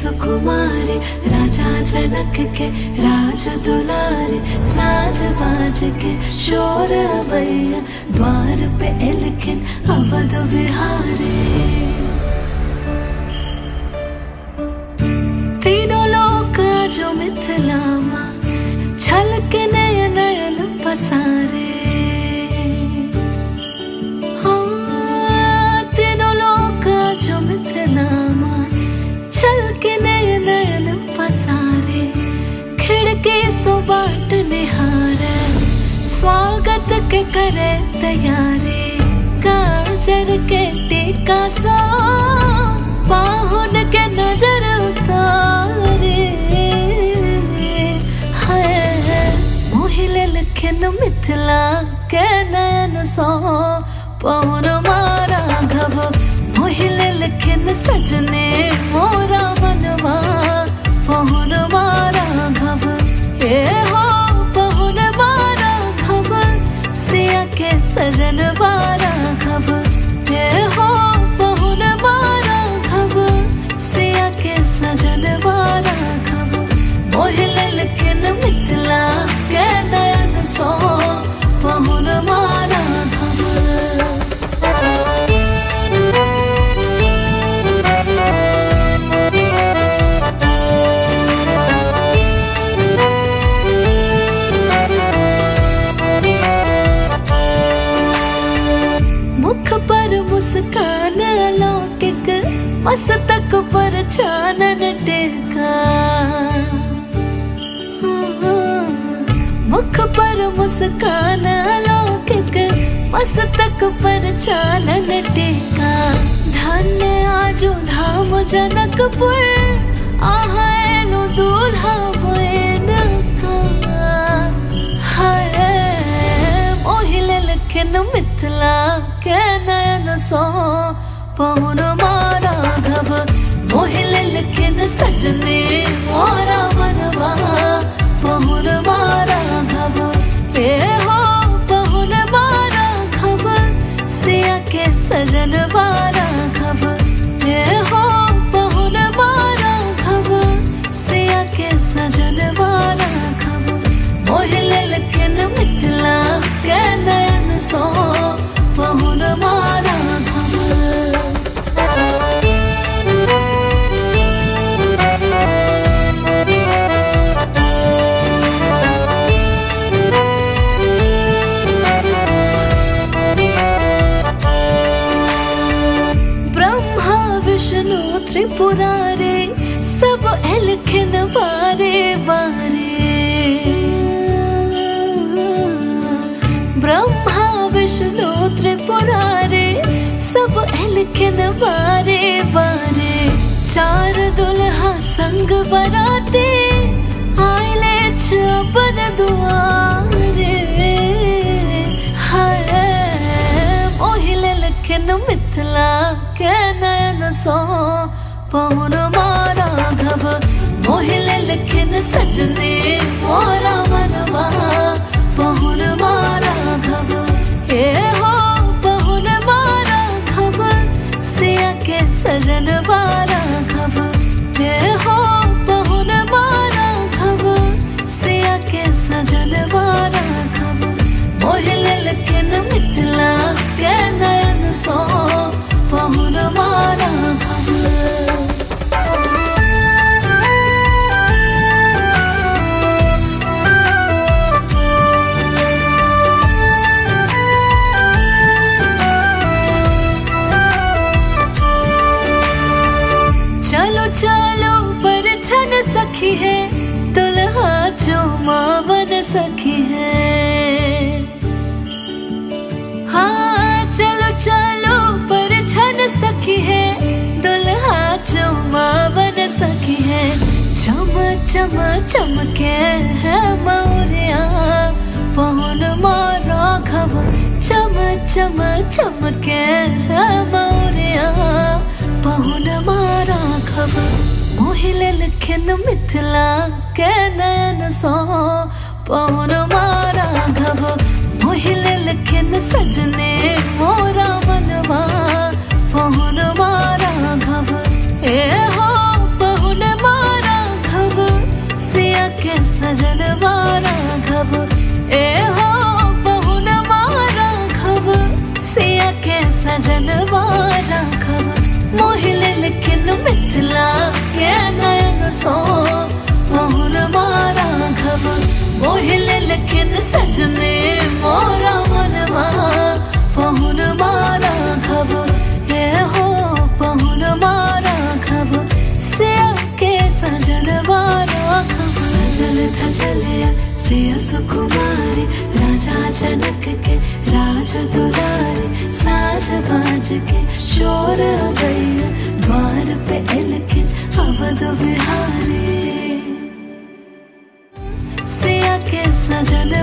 सुकुमारी, राजा जनक के राज दुलारे, साज बाज के शोर अबैया, द्वार पे एलखिन अवध बिहारी। तीनों लोक जो मिथिला मां, छलके नयन नयन पसारे। हाँ, तीनों लोक जो मिथिला मां, छलके नयन नयन पसारे। खिड़की सो बाट निहारे, स्वागत के करे तैयारी। काजर के टीका सा, पाहुन के नजर उतारे। मोहिले लिखिन मिथिला के नयन सो, पहुन मारा घव। मोहिले लिखिन सजने मोरा मनवा, पहुन मारा घव। ए हो पहुन मारा घव, सिया के सजन बारा घव। ए हो पहुन मारा घव, सिया के सजन बारा घव। मोहिले लिखिन मिथिला के नयन सो, पहुन मारा घव। मुख पर मुस्कान अलौकिक, मस्तक पर चानन टिका। मुख पर मुस्कान अलौकिक, मस्तक पर चानन टिका। धन्य आजो धाम जनकपुर, आहैनु दूल्हा बन का। हाय मोहिले लिखिन मिथिला के नयन सो, पहुन मारा घव। मोहिले लिखिन सजने मोरा मनवा, पहुन मारा घव। ए हो पहुन मारा घव, सिया के सजन बारा घव। ए हो पहुन मारा घव, सिया के सजन बारा घव। मोहिले लिखिन मिथिला के नयन सो, पहुन मारा घव। ब्रह्मा विष्णु त्रिपुरारे, सब एलखिन बारे बारे। ब्रह्मा विष्णु त्रिपुरारे, सब एलखिन बारे बारे। चार दुल्हा संग बराते, आइले अपन दुआरे। हाय मोहिले लिखिन मिथिला के नयन सो, पहुन मारा घव। मोहिले लिखिन सजने मोरा मनवा, पहुन मारा घव। ए हो पहुन मारा घव, सिया के सजन बारा घव। ए हो पहुन मारा घव, सिया के सजन बारा घव। मोहिले लिखिन मिथिला के नयन सो, पहुन मारा घव। चलो चलो परछन सखी है, दुल्हा जो मावन सखी है। हाँ चलो चलो परछन सखी है, दुल्हा जो मावन सखी है। चम चम चमके है मौरिया, पहुन मारा घव। चम चम चमके है मौरिया, पहुन मारा घव। मोहिले लिखिन मिथिला के नयन सो, पहुन मारा घव। मोहिले लिखिन सजने मोरा मनवा, पहुन मारा घव। ए हो पहुन के सजन राघव ए हो बहुन राघव सिया के सजन राघव मोहिले लेकिन मिथिला के नयन सो बहुन राघव मोहिले लेकिन सजने मोरा मनवा बहुन राघव ए हो बहुन राघव सिया के सजन राघव सजल धजलिया सिया सुकुमारी राजा जनक के राज दुलारी साज बाज के शोर अबैया द्वार पे इलखिन अवध बिहारी सिया के सजन